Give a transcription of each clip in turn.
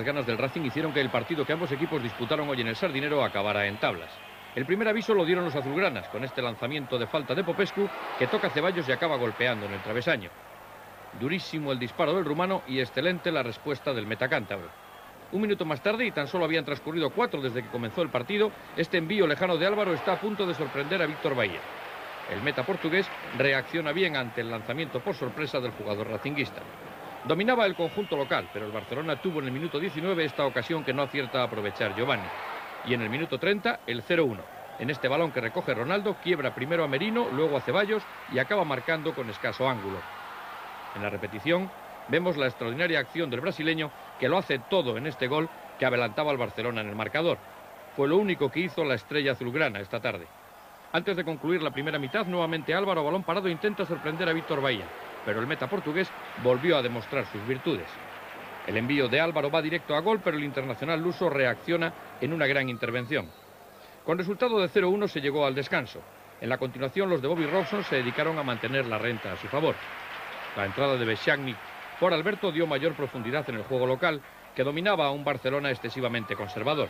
las ganas del Racing hicieron que el partido que ambos equipos disputaron hoy en el Sardinero acabara en tablas. El primer aviso lo dieron los azulgranas, con este lanzamiento de falta de Popescu, que toca a Ceballos y acaba golpeando en el travesaño. Durísimo el disparo del rumano y excelente la respuesta del metacántabro. Un minuto más tarde, y tan solo habían transcurrido 4 desde que comenzó el partido, este envío lejano de Álvaro está a punto de sorprender a Víctor Bahía. El meta portugués reacciona bien ante el lanzamiento por sorpresa del jugador racinguista. Dominaba el conjunto local, pero el Barcelona tuvo en el minuto 19 esta ocasión que no acierta a aprovechar Giovanni. Y en el minuto 30, el 0-1. En este balón que recoge Ronaldo, quiebra primero a Merino, luego a Ceballos y acaba marcando con escaso ángulo. En la repetición, vemos la extraordinaria acción del brasileño, que lo hace todo en este gol que adelantaba al Barcelona en el marcador. Fue lo único que hizo la estrella azulgrana esta tarde. Antes de concluir la primera mitad, nuevamente Álvaro, balón parado, intenta sorprender a Víctor Bahía, pero el meta portugués volvió a demostrar sus virtudes. El envío de Álvaro va directo a gol, pero el internacional luso reacciona en una gran intervención. Con resultado de 0-1 se llegó al descanso. En la continuación, los de Bobby Robson se dedicaron a mantener la renta a su favor. La entrada de Bešćanin por Alberto dio mayor profundidad en el juego local, que dominaba a un Barcelona excesivamente conservador.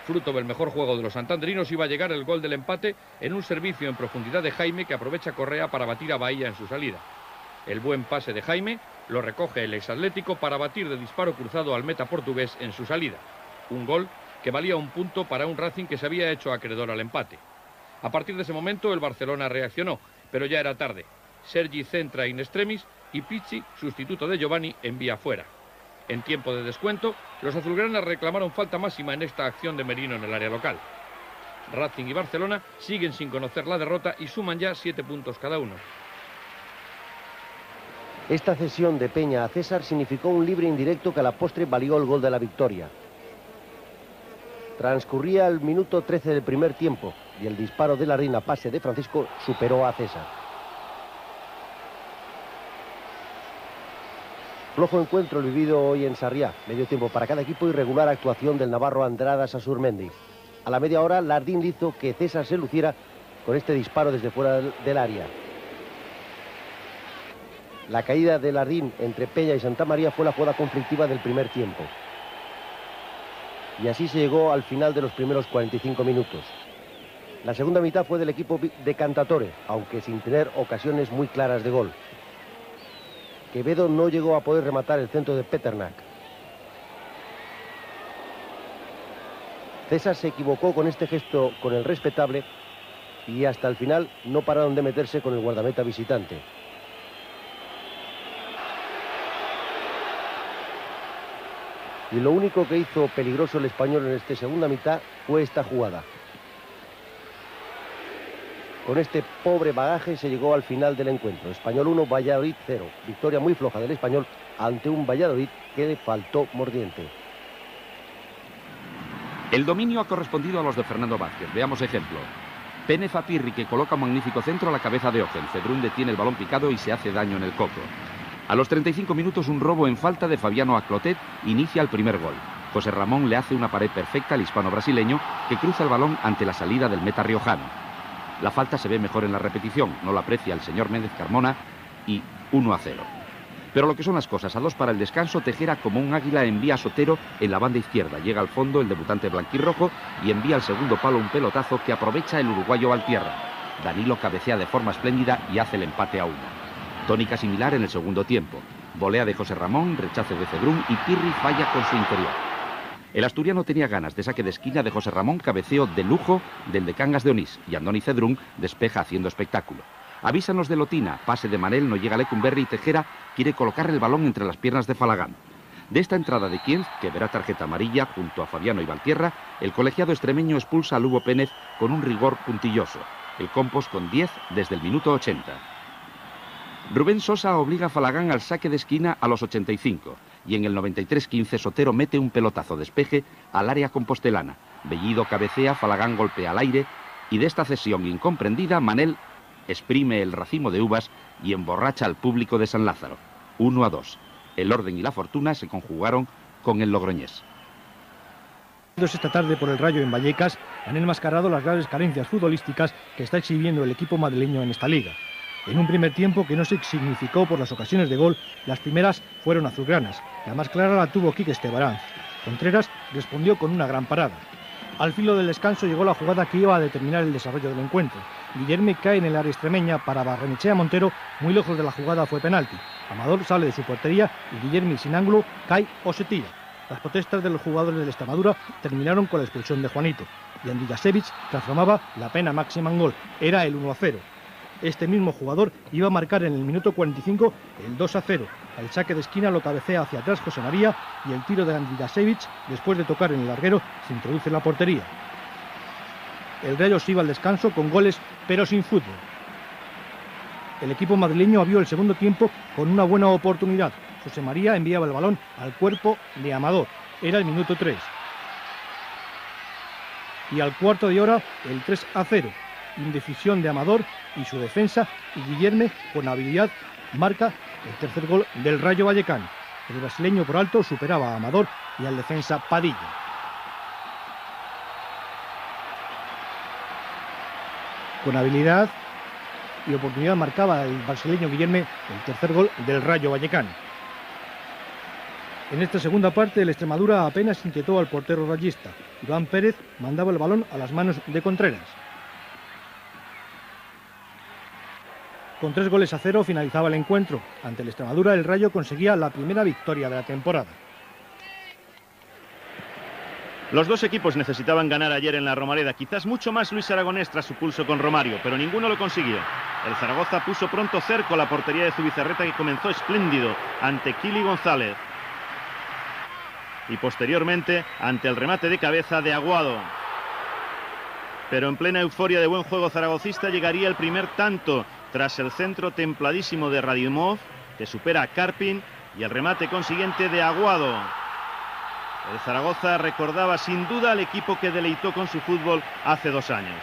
Fruto del mejor juego de los santanderinos iba a llegar el gol del empate en un servicio en profundidad de Jaime, que aprovecha Correa para batir a Bahía en su salida. El buen pase de Jaime lo recoge el exatlético para batir de disparo cruzado al meta portugués en su salida. Un gol que valía un punto para un Racing que se había hecho acreedor al empate. A partir de ese momento el Barcelona reaccionó, pero ya era tarde. Sergi centra in extremis y Pizzi, sustituto de Giovanni, envía fuera. En tiempo de descuento, los azulgranas reclamaron falta máxima en esta acción de Merino en el área local. Racing y Barcelona siguen sin conocer la derrota y suman ya 7 puntos cada uno. Esta cesión de Peña a César significó un libre indirecto que a la postre valió el gol de la victoria. Transcurría el minuto 13 del primer tiempo y el disparo de Lardín a pase de Francisco superó a César. Flojo encuentro el vivido hoy en Sarriá, medio tiempo para cada equipo y regular actuación del navarro Andrada Sasurmendi. A la media hora, Lardín hizo que César se luciera con este disparo desde fuera del área. La caída de Lardín entre Peña y Santa María fue la jugada conflictiva del primer tiempo. Y así se llegó al final de los primeros 45 minutos. La segunda mitad fue del equipo de Cantatore, aunque sin tener ocasiones muy claras de gol. Quevedo no llegó a poder rematar el centro de Peternak. César se equivocó con este gesto con el respetable y hasta el final no pararon de meterse con el guardameta visitante. Y lo único que hizo peligroso el español en esta segunda mitad fue esta jugada. Con este pobre bagaje se llegó al final del encuentro. Español 1, Valladolid 0. Victoria muy floja del Español ante un Valladolid que le faltó mordiente. El dominio ha correspondido a los de Fernando Vázquez. Veamos ejemplo. Penef a Pirri, que coloca un magnífico centro a la cabeza de Ogen. Cedrún detiene el balón picado y se hace daño en el coco. A los 35 minutos un robo en falta de Fabiano a Clotet inicia el primer gol. José Ramón le hace una pared perfecta al hispano-brasileño, que cruza el balón ante la salida del meta riojano. La falta se ve mejor en la repetición, no la aprecia el señor Méndez Carmona y 1-0. Pero lo que son las cosas, a 2 para el descanso, Tejera como un águila envía a Sotero en la banda izquierda. Llega al fondo el debutante blanquirrojo y envía al segundo palo un pelotazo que aprovecha el uruguayo Valtierra. Danilo cabecea de forma espléndida y hace el empate a 1. Tónica similar en el segundo tiempo. Volea de José Ramón, rechace de Cedrún y Pirri falla con su interior. El asturiano tenía ganas de saque de esquina de José Ramón, cabeceo de lujo del de Cangas de Onís, y Andoni Cedrún despeja haciendo espectáculo. Avisan los de Lotina, pase de Manel, no llega Lecumberri y Tejera quiere colocar el balón entre las piernas de Falagán. De esta entrada de Kienz, que verá tarjeta amarilla junto a Fabiano y Valtierra, el colegiado extremeño expulsa a Lugo Pénez con un rigor puntilloso. El Compos con 10 desde el minuto 80. Rubén Sosa obliga a Falagán al saque de esquina a los 85 y en el 93-15 Sotero mete un pelotazo despeje al área compostelana. Bellido cabecea, Falagán golpea al aire y de esta cesión incomprendida Manel exprime el racimo de uvas y emborracha al público de San Lázaro. 1-2. El orden y la fortuna se conjugaron con el logroñés. Esta tarde por el Rayo en Vallecas han enmascarado las graves carencias futbolísticas que está exhibiendo el equipo madrileño en esta liga. En un primer tiempo que no se significó por las ocasiones de gol, las primeras fueron azulgranas. La más clara la tuvo Quique Estebaranz. Contreras respondió con una gran parada. Al filo del descanso llegó la jugada que iba a determinar el desarrollo del encuentro. Guillerme cae en el área extremeña para Barrenechea Montero, muy lejos de la jugada fue penalti. Amador sale de su portería y Guillerme sin ángulo cae o se tira. Las protestas de los jugadores de Extremadura terminaron con la expulsión de Juanito y Andrijasevic transformaba la pena máxima en gol. Era el 1-0. Este mismo jugador iba a marcar en el minuto 45 el 2-0. El saque de esquina lo cabecea hacia atrás José María y el tiro de Andrijasevic, después de tocar en el larguero, se introduce en la portería. El Rayo se iba al descanso con goles, pero sin fútbol. El equipo madrileño abrió el segundo tiempo con una buena oportunidad. José María enviaba el balón al cuerpo de Amador. Era el minuto 3. Y al cuarto de hora, el 3-0. Indecisión de Amador y su defensa, y Guillerme, con habilidad, marca el tercer gol del Rayo Vallecano. El brasileño por alto superaba a Amador y al defensa Padilla. Con habilidad y oportunidad marcaba el brasileño Guillerme el tercer gol del Rayo Vallecano. En esta segunda parte, el Extremadura apenas inquietó al portero rayista. Iván Pérez mandaba el balón a las manos de Contreras. Con 3-0 finalizaba el encuentro. Ante el Extremadura, el Rayo conseguía la primera victoria de la temporada. Los dos equipos necesitaban ganar ayer en la Romareda, quizás mucho más Luis Aragonés tras su pulso con Romario, pero ninguno lo consiguió. El Zaragoza puso pronto cerco a la portería de Zubizarreta, que comenzó espléndido ante Kili González. Y posteriormente ante el remate de cabeza de Aguado. Pero en plena euforia de buen juego zaragocista llegaría el primer tanto, tras el centro templadísimo de Radimov, que supera a Karpin, y el remate consiguiente de Aguado. El Zaragoza recordaba sin duda al equipo que deleitó con su fútbol hace 2 años.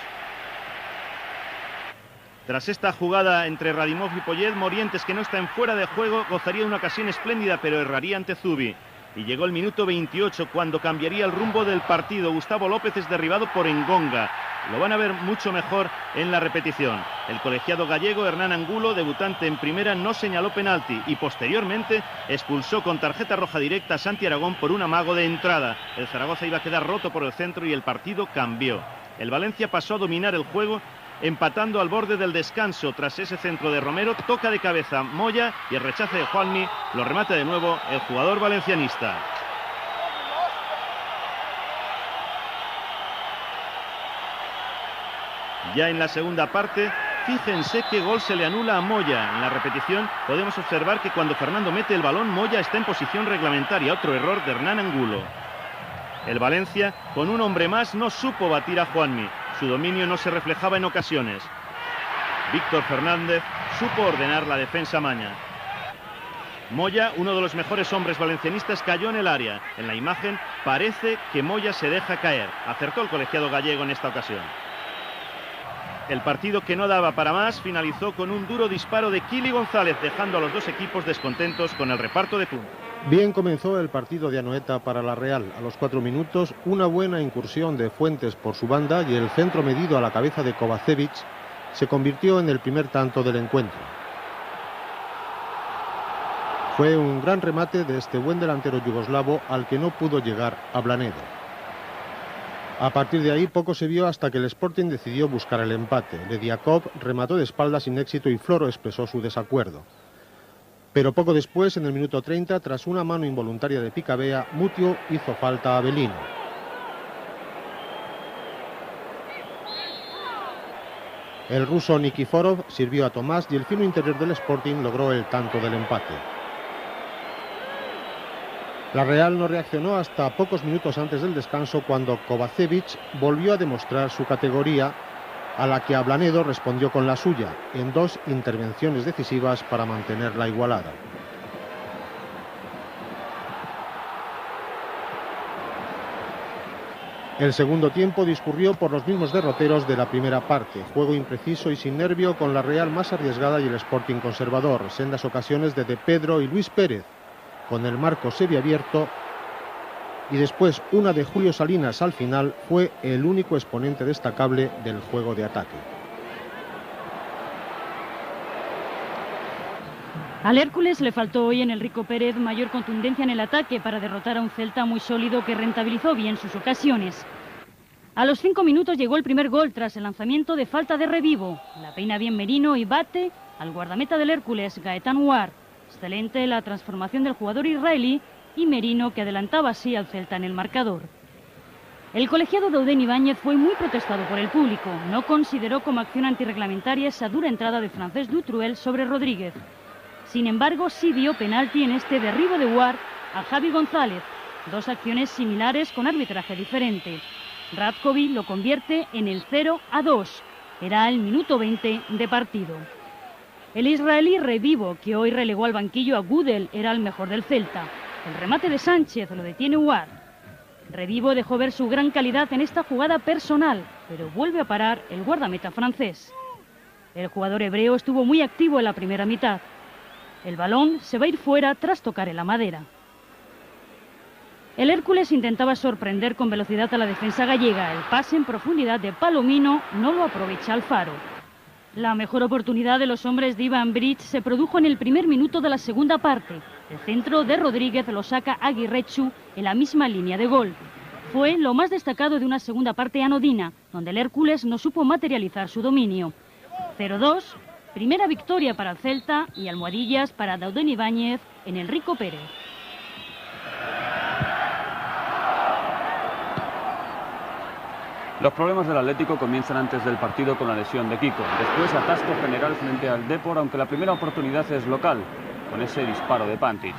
Tras esta jugada entre Radimov y Poyet, Morientes, que no está en fuera de juego, gozaría de una ocasión espléndida, pero erraría ante Zubi. Y llegó el minuto 28, cuando cambiaría el rumbo del partido. Gustavo López es derribado por Engonga. Lo van a ver mucho mejor en la repetición. El colegiado gallego Hernán Angulo, debutante en primera, no señaló penalti y posteriormente expulsó con tarjeta roja directa a Santi Aragón por un amago de entrada. El Zaragoza iba a quedar roto por el centro y el partido cambió. El Valencia pasó a dominar el juego, empatando al borde del descanso. Tras ese centro de Romero, toca de cabeza Moya y el rechace de Juanmi lo remata de nuevo el jugador valencianista. Ya en la segunda parte, fíjense qué gol se le anula a Moya. En la repetición podemos observar que cuando Fernando mete el balón, Moya está en posición reglamentaria. Otro error de Hernán Angulo. El Valencia, con un hombre más, no supo batir a Juanmi. Su dominio no se reflejaba en ocasiones. Víctor Fernández supo ordenar la defensa maña. Moya, uno de los mejores hombres valencianistas, cayó en el área. En la imagen parece que Moya se deja caer. Acertó el colegiado gallego en esta ocasión. El partido, que no daba para más, finalizó con un duro disparo de Kili González, dejando a los dos equipos descontentos con el reparto de puntos. Bien comenzó el partido de Anoeta para la Real. A los 4 minutos, una buena incursión de Fuentes por su banda y el centro medido a la cabeza de Kovacevic se convirtió en el primer tanto del encuentro. Fue un gran remate de este buen delantero yugoslavo al que no pudo llegar Ablanedo. A partir de ahí poco se vio hasta que el Sporting decidió buscar el empate. Lediakov remató de espaldas sin éxito y Floro expresó su desacuerdo. Pero poco después, en el minuto 30, tras una mano involuntaria de Picabea, Mutio hizo falta a Belino. El ruso Nikiforov sirvió a Tomás y el filo interior del Sporting logró el tanto del empate. La Real no reaccionó hasta pocos minutos antes del descanso, cuando Kovacevic volvió a demostrar su categoría, a la que Ablanedo respondió con la suya, en 2 intervenciones decisivas para mantener la igualada. El segundo tiempo discurrió por los mismos derroteros de la primera parte. Juego impreciso y sin nervio, con la Real más arriesgada y el Sporting conservador. Sendas ocasiones de Pedro y Luis Pérez, con el marco semiabierto, y después una de Julio Salinas al final, fue el único exponente destacable del juego de ataque. Al Hércules le faltó hoy en el Rico Pérez mayor contundencia en el ataque para derrotar a un Celta muy sólido que rentabilizó bien sus ocasiones. A los 5 minutos llegó el primer gol tras el lanzamiento de falta de Revivo. La peina bien Merino y bate al guardameta del Hércules, Gaetan Ouar. Excelente la transformación del jugador israelí y Merino, que adelantaba así al Celta en el marcador. El colegiado Dauden Ibáñez fue muy protestado por el público. No consideró como acción antirreglamentaria esa dura entrada de Francesc Dutruel sobre Rodríguez. Sin embargo, sí dio penalti en este derribo de Ouar a Javi González. Dos acciones similares con arbitraje diferente. Radkovic lo convierte en el 0-2. Era el minuto 20 de partido. El israelí Revivo, que hoy relegó al banquillo a Gudel, era el mejor del Celta. El remate de Sánchez lo detiene Ouar. Revivo dejó ver su gran calidad en esta jugada personal, pero vuelve a parar el guardameta francés. El jugador hebreo estuvo muy activo en la primera mitad. El balón se va a ir fuera tras tocar en la madera. El Hércules intentaba sorprender con velocidad a la defensa gallega. El pase en profundidad de Palomino no lo aprovecha Alfaro. La mejor oportunidad de los hombres de Ivan Bridge se produjo en el primer minuto de la segunda parte. El centro de Rodríguez lo saca Aguirrechu en la misma línea de gol. Fue lo más destacado de una segunda parte anodina, donde el Hércules no supo materializar su dominio. 0-2, primera victoria para el Celta y almohadillas para Dauden Ibáñez en el Rico Pérez. Los problemas del Atlético comienzan antes del partido con la lesión de Kiko. Después atasco general frente al Depor, aunque la primera oportunidad es local, con ese disparo de Pantic.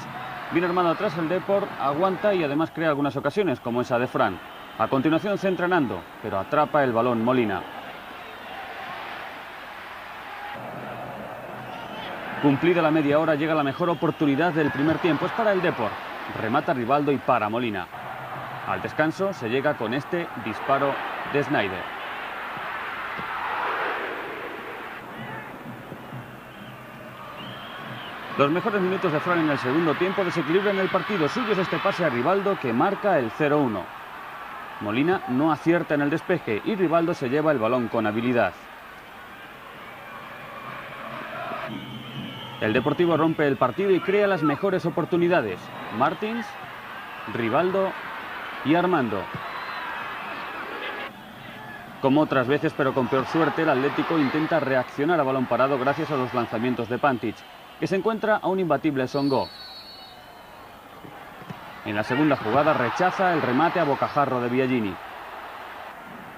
Bien armado atrás el Depor, aguanta y además crea algunas ocasiones, como esa de Fran. A continuación centra Nando, pero atrapa el balón Molina. Cumplida la media hora, llega la mejor oportunidad del primer tiempo. Es para el Depor. Remata Rivaldo y para Molina. Al descanso se llega con este disparo de Snyder. Los mejores minutos de Fran en el segundo tiempo desequilibran el partido. Suyo es este pase a Rivaldo que marca el 0-1. Molina no acierta en el despeje y Rivaldo se lleva el balón con habilidad. El Deportivo rompe el partido y crea las mejores oportunidades. Martins, Rivaldo y Armando. Como otras veces, pero con peor suerte, el Atlético intenta reaccionar a balón parado gracias a los lanzamientos de Pantic, que se encuentra a un imbatible Songo. En la segunda jugada rechaza el remate a bocajarro de Biagini.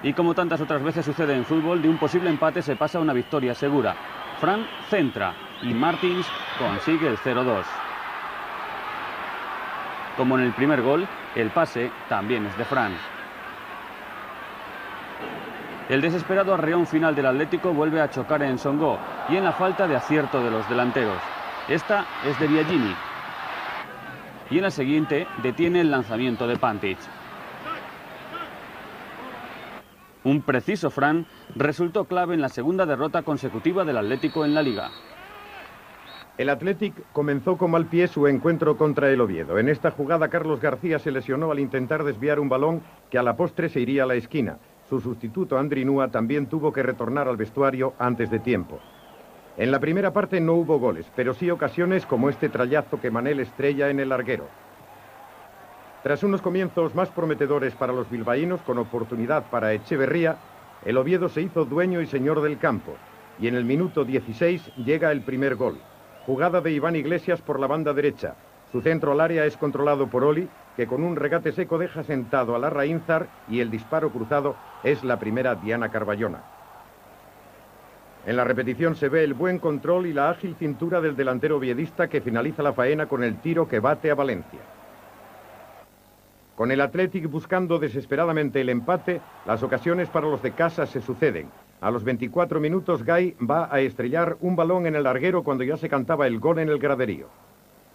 Y como tantas otras veces sucede en fútbol, de un posible empate se pasa a una victoria segura. Fran centra y Martins consigue el 0-2. Como en el primer gol, el pase también es de Fran. El desesperado arreón final del Atlético vuelve a chocar en Songo y en la falta de acierto de los delanteros. Esta es de Biagini. Y en la siguiente detiene el lanzamiento de Pantic. Un preciso Fran resultó clave en la segunda derrota consecutiva del Atlético en la Liga. El Athletic comenzó con mal pie su encuentro contra el Oviedo. En esta jugada Carlos García se lesionó al intentar desviar un balón que a la postre se iría a la esquina. Su sustituto Andri Núa también tuvo que retornar al vestuario antes de tiempo. En la primera parte no hubo goles, pero sí ocasiones como este trayazo que Manel estrella en el larguero. Tras unos comienzos más prometedores para los bilbaínos, con oportunidad para Echeverría, el Oviedo se hizo dueño y señor del campo. Y en el minuto 16 llega el primer gol. Jugada de Iván Iglesias por la banda derecha. Su centro al área es controlado por Oli, que con un regate seco deja sentado a Larraínzar y el disparo cruzado es la primera Diana Carballona. En la repetición se ve el buen control y la ágil cintura del delantero oviedista que finaliza la faena con el tiro que bate a Valencia. Con el Athletic buscando desesperadamente el empate, las ocasiones para los de casa se suceden. A los 24 minutos Gay va a estrellar un balón en el larguero cuando ya se cantaba el gol en el graderío.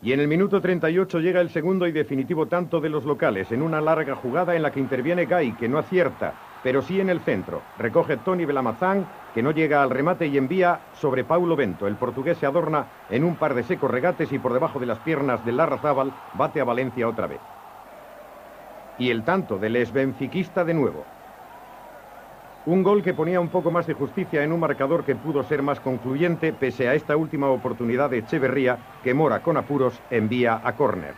Y en el minuto 38 llega el segundo y definitivo tanto de los locales, en una larga jugada en la que interviene Gay, que no acierta, pero sí en el centro. Recoge Tony Belamazán, que no llega al remate y envía sobre Paulo Bento. El portugués se adorna en un par de secos regates y por debajo de las piernas de Larrazábal bate a Valencia otra vez. Y el tanto del exbenfiquista de nuevo. Un gol que ponía un poco más de justicia en un marcador que pudo ser más concluyente pese a esta última oportunidad de Echeverría que Mora con apuros envía a córner.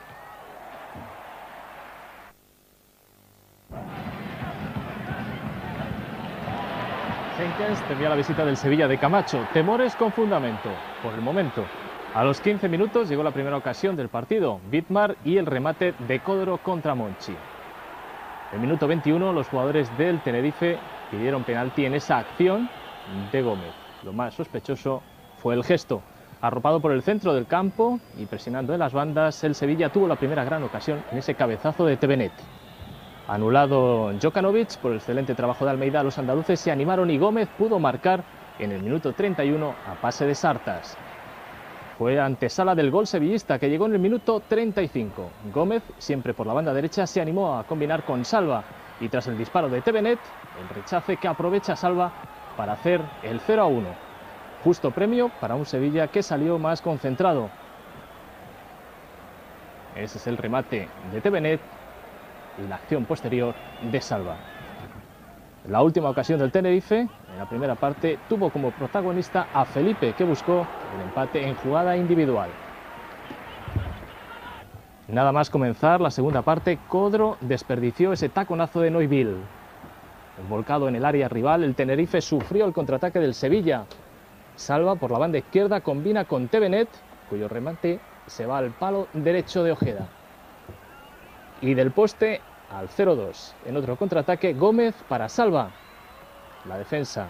Henkens temía la visita del Sevilla de Camacho. Temores con fundamento, por el momento. A los 15 minutos llegó la primera ocasión del partido, Vidmar y el remate de Codro contra Monchi. En el minuto 21 los jugadores del Tenerife pidieron penalti en esa acción de Gómez. Lo más sospechoso fue el gesto. Arropado por el centro del campo y presionando en las bandas, el Sevilla tuvo la primera gran ocasión en ese cabezazo de Tevenet. Anulado Jokanovic por el excelente trabajo de Almeida, los andaluces se animaron y Gómez pudo marcar en el minuto 31 a pase de Sartas. Fue antesala del gol sevillista que llegó en el minuto 35. Gómez, siempre por la banda derecha, se animó a combinar con Salva y tras el disparo de Tevenet, el rechace que aprovecha Salva para hacer el 0-1. Justo premio para un Sevilla que salió más concentrado. Ese es el remate de Tevenet y la acción posterior de Salva. La última ocasión del Tenerife, en la primera parte, tuvo como protagonista a Felipe, que buscó el empate en jugada individual. Nada más comenzar la segunda parte, Codro desperdició ese taconazo de Neuville. Volcado en el área rival, el Tenerife sufrió el contraataque del Sevilla. Salva por la banda izquierda, combina con Tevenet, cuyo remate se va al palo derecho de Ojeda. Y del poste al 0-2. En otro contraataque, Gómez para Salva. La defensa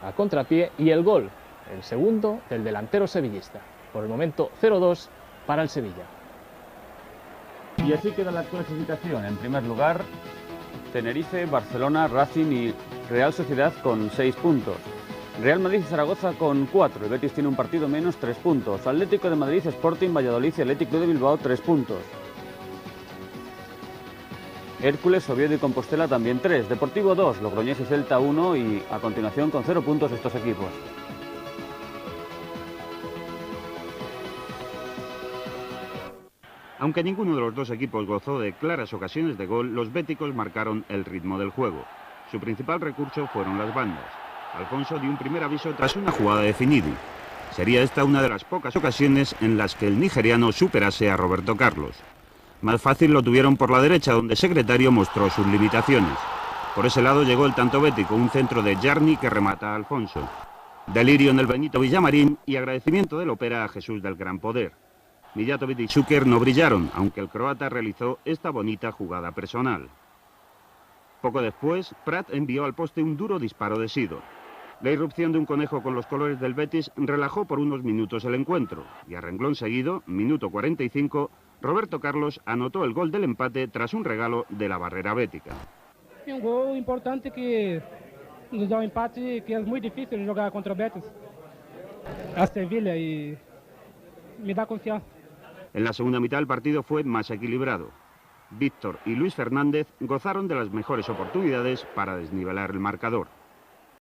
a contrapié y el gol, el segundo del delantero sevillista. Por el momento 0-2 para el Sevilla. Y así queda la clasificación. En primer lugar, Tenerife, Barcelona, Racing y Real Sociedad con 6 puntos. Real Madrid y Zaragoza con 4. El Betis tiene un partido menos, 3 puntos. Atlético de Madrid, Sporting, Valladolid y Atlético de Bilbao, 3 puntos. Hércules, Oviedo y Compostela también 3. Deportivo 2, Logroñés y Celta 1 y a continuación con 0 puntos estos equipos. Aunque ninguno de los dos equipos gozó de claras ocasiones de gol, los béticos marcaron el ritmo del juego. Su principal recurso fueron las bandas. Alfonso dio un primer aviso tras una jugada de Finidi. Sería esta una de las pocas ocasiones en las que el nigeriano superase a Roberto Carlos. Más fácil lo tuvieron por la derecha, donde Secretario mostró sus limitaciones. Por ese lado llegó el tanto bético, un centro de Jarni que remata a Alfonso. Delirio en el Benito Villamarín y agradecimiento del Opera a Jesús del Gran Poder. Mijatovic y Šuker no brillaron, aunque el croata realizó esta bonita jugada personal. Poco después, Prat envió al poste un duro disparo de Sidor. La irrupción de un conejo con los colores del Betis relajó por unos minutos el encuentro, y a renglón seguido, minuto 45, Roberto Carlos anotó el gol del empate tras un regalo de la barrera bética. Un gol importante que nos da un empate que es muy difícil jugar contra o Betis. A Sevilla y me da confianza. En la segunda mitad el partido fue más equilibrado. Víctor y Luis Fernández gozaron de las mejores oportunidades para desnivelar el marcador.